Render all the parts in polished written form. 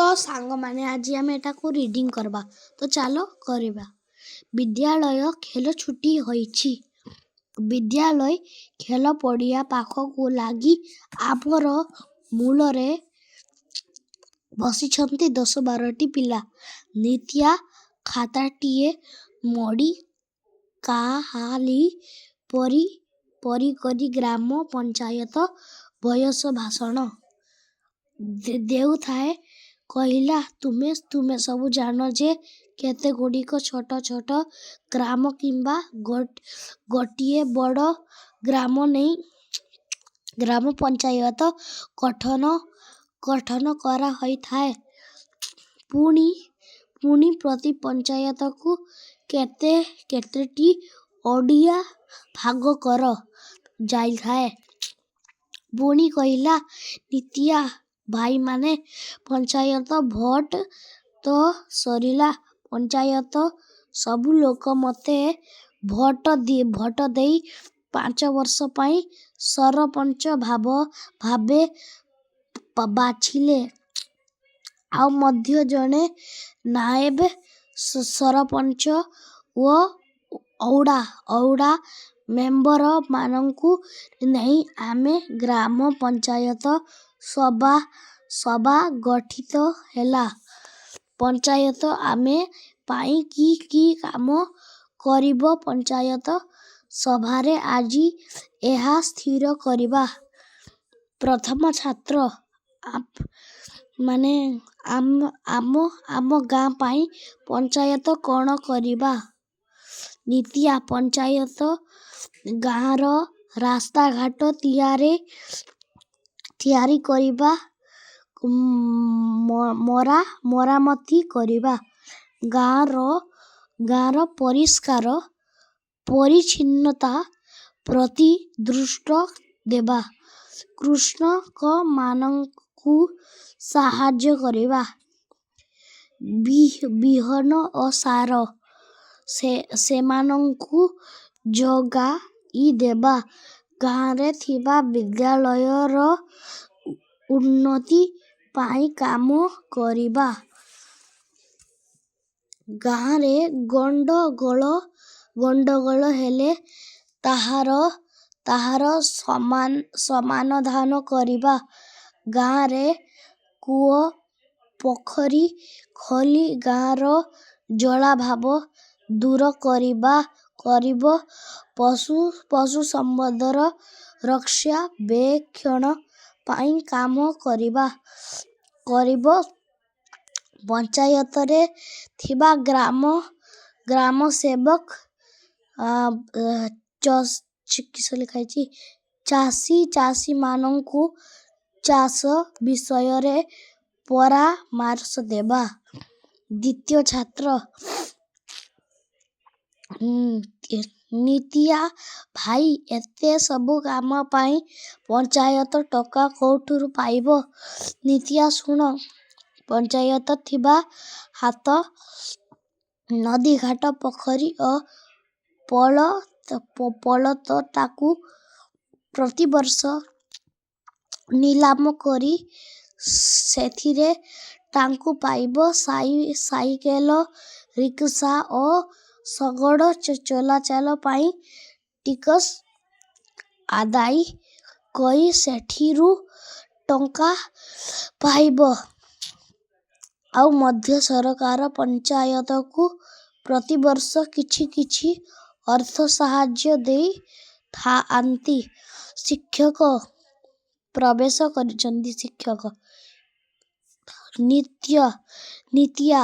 तो सांग माने आज आम एटा को रीडिंग करबा तो चलो करबा। विद्यालय खेल छुट्टी होईछि। विद्यालय खेल पड़िया पाखकु लागी आमर मूलरे बसिछन्ति 10-12टी पिला। नित्या खाताटीए मड़ी काहाली परी परी करी ग्राम पंचायत बयस भाषण देउ थाए कहिला तुमे सब जान जे केते गुड़िक छोट छोट ग्राम किंबा गोटिए बड़ ग्राम नहीं ग्राम पंचायत गठन करा होई थाए। पुणी प्रति पंचायत को केतेटी ओडिया भाग कर जाई थाए। पुणी कहिला नित्या भाई माने पंचायत भोट तो सरिला। पंचायत सबु लोक मते भोट देई 5 वर्ष पाई सरपंच भाबे बाछिले। आउ मध्य जने नायब सरपंच ओ औड़ा मेंबर मानंकु नहीं आमे ग्राम पंचायत सभा गठित हैला। पंचायत आमे पाई की काम करिबो पंचायत सभारे आजी एहा स्थिर करिबा। प्रथम छात्र माने आम गाँ पाई पंचायत कौन करिबा। नित्या पंचायत गाँर रास्ता घाट तैयारी करिबा मरामती करिबा। गाँर परिष्कार परिच्छिन्नता प्रति दृष्टि देबा। कृषक मानंकु साहाय्य करिबा। बिहन ओ सार सेमानंकु जोगाई देबा। गाँरे थिबा विद्यालयर उन्नति पाई काम करिबा। गाँरे गंडगोल हेले ताहार समाधान करिबा। गाँरे कूओ पोखरी खोली गाँर जलाभाव दूर करिबो। पशु संपदर रक्षा बेक्षण पाई काम करिबो। पंचायत रे थिबा ग्राम सेवक चासी मानंकु चाष विषय रे परामर्श देबा। द्वितीय छात्र नित्या भाई एते सबु काम पाई पंचायत टका कोठुरु पाइबो। नित्या सुन पंचायत थिबा हाथ नदी घाट पोखरी ओ पल तो ताकू प्रति वर्ष नीलाम करी सेथिरे टांकू पाइबो। साइकेल रिक्शा ओ सगड़ चलाचल पाई टिकस आदाई कई सेठिरु टंका पाइबो। आउ मध्य सरकार पंचायत को प्रति वर्ष किछि अर्थ साहाय्य देई थाआंती। शिक्षक प्रवेश करिसंती। शिक्षक नित्या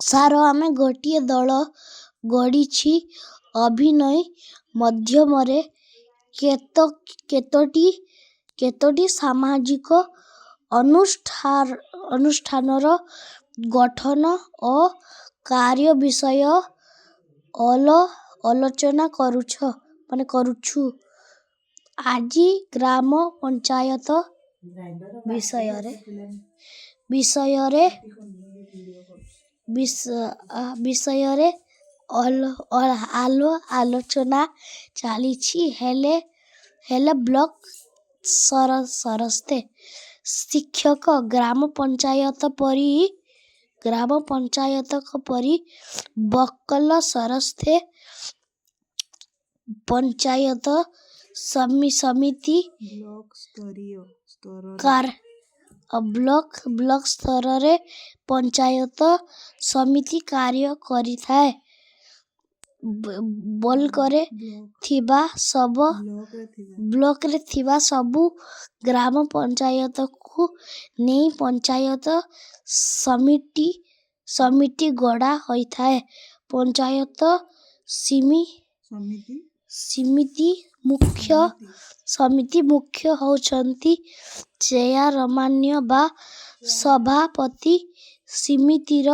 सार आमे गोटिए दल गढ़िछि। अभिनय माध्यमरे केतोटी सामाजिक अनुष्ठानर गठन और कार्य विषय आलोचना करुछु। आजी ग्राम पंचायत विषय आलोचना चलीछि हेले ब्लॉक सरस्ते ଶିକ୍ଷକ ଗ୍ରାମ ପଞ୍ଚାୟତକ ପରି ବକଲ ସରସ୍ତେ ପଞ୍ଚାୟତ ସମିତି ବ୍ଲକ ସ୍ତରରେ ପଞ୍ଚାୟତ ସମିତି କାର୍ଯ୍ୟ କରିଥାଏ। ବ୍ଲକରେ ଥିବା ସବୁ ଗ୍ରାମ ପଞ୍ଚାୟତକୁ ନେଇ ପଞ୍ଚାୟତ ସମିତି ଗଢ଼ା ହୋଇଥାଏ। ପଞ୍ଚାୟତ ସମିତି ମୁଖ୍ୟ ହେଉଛନ୍ତି ଚେୟାରମ୍ୟାନ ବା ସଭାପତି। ସମିତିର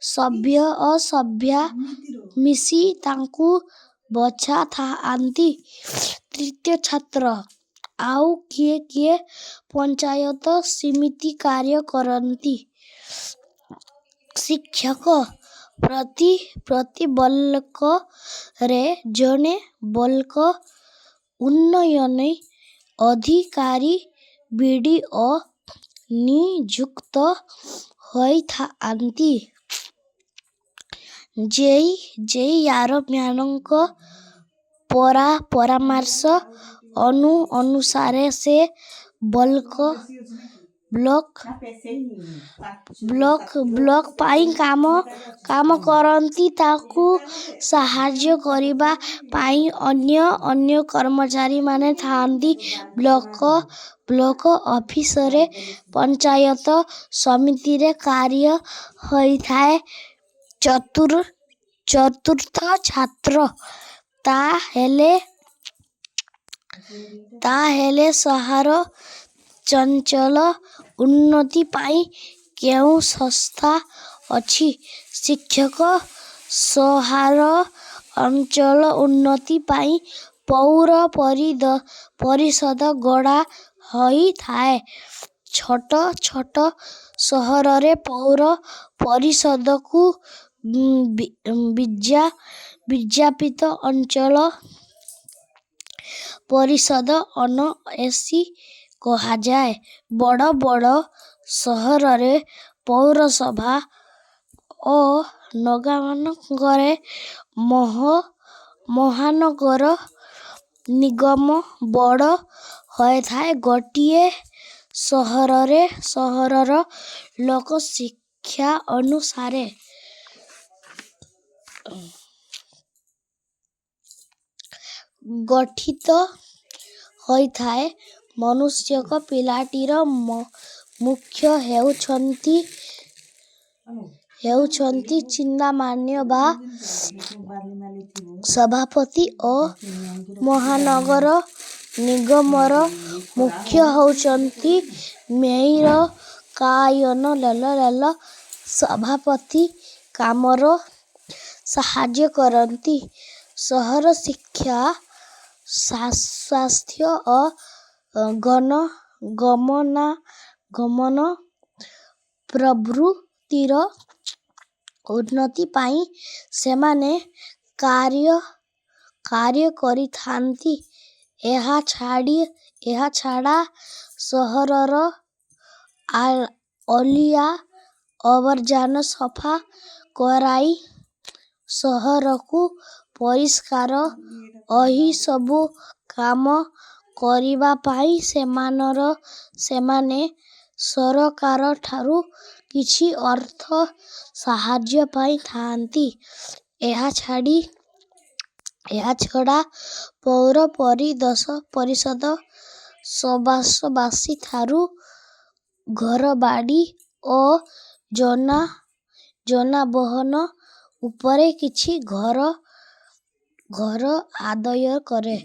ସଭ୍ୟ ଓ ସଭ୍ୟା ମିଶି ତାଙ୍କୁ ବଛାଥାନ୍ତି। ତୃତୀୟ ଛାତ୍ର ଆଉ କିଏ ପଞ୍ଚାୟତ ସମିତି କାର୍ଯ୍ୟ କରନ୍ତି? ଶିକ୍ଷକ ପ୍ରତି ବ୍ଲକରେ ଜଣେ ବ୍ଲକ ଉନ୍ନୟନ ଅଧିକାରୀ BDO ନିଯୁକ୍ତ ହୋଇଥାନ୍ତି। ମାନଙ୍କ ପରାମର୍ଶ ଅନୁସାରେ ସେ ବ୍ଲକ ପାଇଁ କାମ କରନ୍ତି। ତାକୁ ସାହାଯ୍ୟ କରିବା ପାଇଁ ଅନ୍ୟ କର୍ମଚାରୀମାନେ ଥାନ୍ତି। ବ୍ଲକ ଅଫିସରେ ପଞ୍ଚାୟତ ସମିତିରେ କାର୍ଯ୍ୟ ହୋଇଥାଏ। ଚତୁର୍ଥ ଛାତ୍ର ତାହେଲେ ସହର ଚଞ୍ଚଳ ଉନ୍ନତି ପାଇଁ କେଉଁ ସଂସ୍ଥା ଅଛି? ଶିକ୍ଷକ ସହର ଅଞ୍ଚଳ ଉନ୍ନତି ପାଇଁ ପୌର ପରିଷଦ ଗଢ଼ା ହୋଇଥାଏ। ଛୋଟ ସହରରେ ପୌର ପରିଷଦକୁ ବିଜ୍ଞାପିତ ଅଞ୍ଚଳ ପରିଷଦ କୁହାଯାଏ। ବଡ଼ ସହରରେ ପୌରସଭା ଓ ନଗରରେ ମହାନଗର ନିଗମ ବଡ଼ ହୋଇଥାଏ। ଗୋଟିଏ ସହରର ଲୋକ ସଂଖ୍ୟା ଅନୁସାରେ ଗଠିତ ହୋଇଥାଏ। ମନୁଷ୍ୟଙ୍କ ପିଲାଟିର ମୁଖ୍ୟ ହେଉଛନ୍ତି ଚିନ୍ତାମଣି ବା ସଭାପତି ଓ ମହାନଗର ନିଗମର ମୁଖ୍ୟ ହେଉଛନ୍ତି ମେୟର। ସଭାପତି କାମରେ ସାହାଯ୍ୟ କରନ୍ତି। ସହର ଶିକ୍ଷା ସ୍ୱାସ୍ଥ୍ୟ ଓ ଗମନାଗମନ ପ୍ରଭୃତିର ଉନ୍ନତି ପାଇଁ ସେମାନେ କାର୍ଯ୍ୟ କରିଥାନ୍ତି। ଏହାଛଡ଼ା ସହରର ଅଳିଆ ଆବର୍ଜନା ସଫା କରାଇ ସହରକୁ ପରିଷ୍କାର ଏହି ସବୁ କାମ କରିବା ପାଇଁ ସେମାନେ ସରକାରଠାରୁ କିଛି ଅର୍ଥ ସାହାଯ୍ୟ ପାଇଥାନ୍ତି। ଏହାଛଡ଼ା ପୌର ପରିଷଦ ସହରବାସୀଠାରୁ ଘରବାଡ଼ି ଓ ଯାନବାହନ ଉପରେ କିଛି କର ଆଦାୟ କରେ।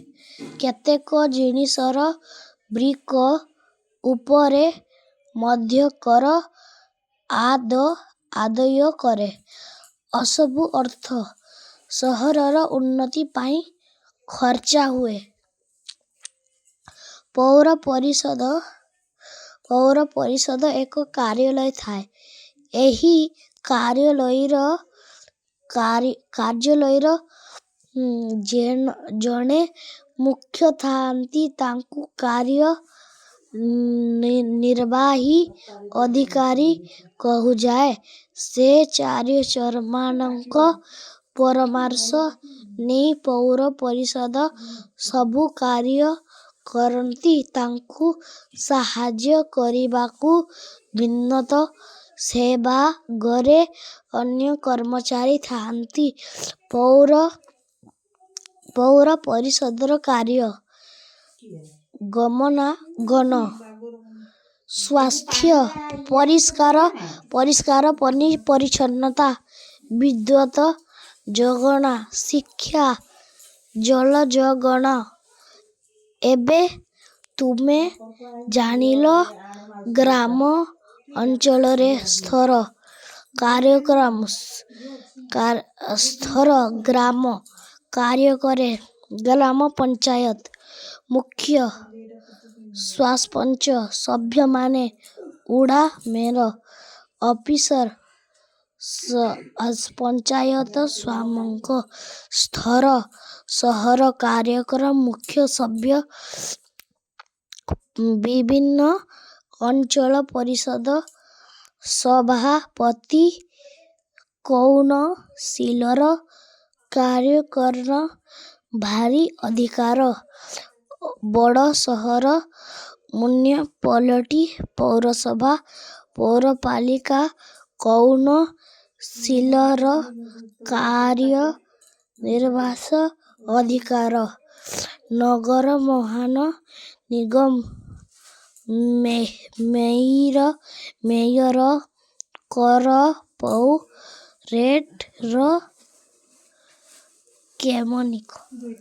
କେତେକ ଜିନିଷର ବିକ୍ରୟ ଉପରେ ମଧ୍ୟ କର ଆଦାୟ କରେ। ଏସବୁ ଅର୍ଥ ସହରର ଉନ୍ନତି ପାଇଁ ଖର୍ଚ୍ଚ ହୁଏ। ପୌର ପରିଷଦର ଏକ କାର୍ଯ୍ୟାଳୟ ଥାଏ। ଏହି କାର୍ଯ୍ୟାଳୟରେ ଜଣେ ମୁଖ୍ୟ ଥାନ୍ତି। ତାଙ୍କୁ ନିର୍ବାହୀ ଅଧିକାରୀ କୁହାଯାଏ। ସେ ଚାରିଜଣଙ୍କ ପରାମର୍ଶ ନେଇ ପୌର ପରିଷଦ ସବୁ କାର୍ଯ୍ୟ କରନ୍ତି। ତାଙ୍କୁ ସାହାଯ୍ୟ କରିବାକୁ ବିଦ୍ୟୁତ୍ ସେବାଗାରରେ ଅନ୍ୟ କର୍ମଚାରୀ ଥାଆନ୍ତି। ପୌର ପରିଷଦର କାର୍ଯ୍ୟ ଗମନାଗମନ, ସ୍ୱାସ୍ଥ୍ୟ, ପରିଷ୍କାର ପରିଚ୍ଛନ୍ନତା, ବିଦ୍ୟୁତ୍ ଯୋଗାଣ, ଶିକ୍ଷା, ଜଳ ଯୋଗାଣ। ଏବେ ତୁମେ ଜାଣିଲ ଗ୍ରାମ ଅଞ୍ଚଳରେ ସ୍ଥାୟୀ ଗ୍ରାମ କାର୍ଯ୍ୟକରେ ଗ୍ରାମ ପଞ୍ଚାୟତ ମୁଖ୍ୟ, ସରପଞ୍ଚ, ସଭ୍ୟମାନେ, ଓ୍ୱାର୍ଡ ମେୟର, ଅଫିସର, ପଞ୍ଚାୟତ ସମିତିଙ୍କ ସ୍ଥାୟୀ ସହର କାର୍ଯ୍ୟକର ମୁଖ୍ୟ ସଭ୍ୟ, ବିଭିନ୍ନ ଅଞ୍ଚଳ ପରିଷଦ ସଭାପତି, କାଉନସିଲର, କାର୍ଯ୍ୟକାରଣ ଭାରି ଅଧିକାର, ବଡ଼ ସହର, ମ୍ୟୁନିସିପାଲିଟି, ପୌରସଭା, ପୌରପାଳିକା, କାଉନସିଲର, କାର୍ଯ୍ୟନିର୍ବାହୀ ଅଧିକାରୀ, ନଗର ମହାନିଗମ, ମେୟର, କର୍ପୋରେଟର, କେମିକଲ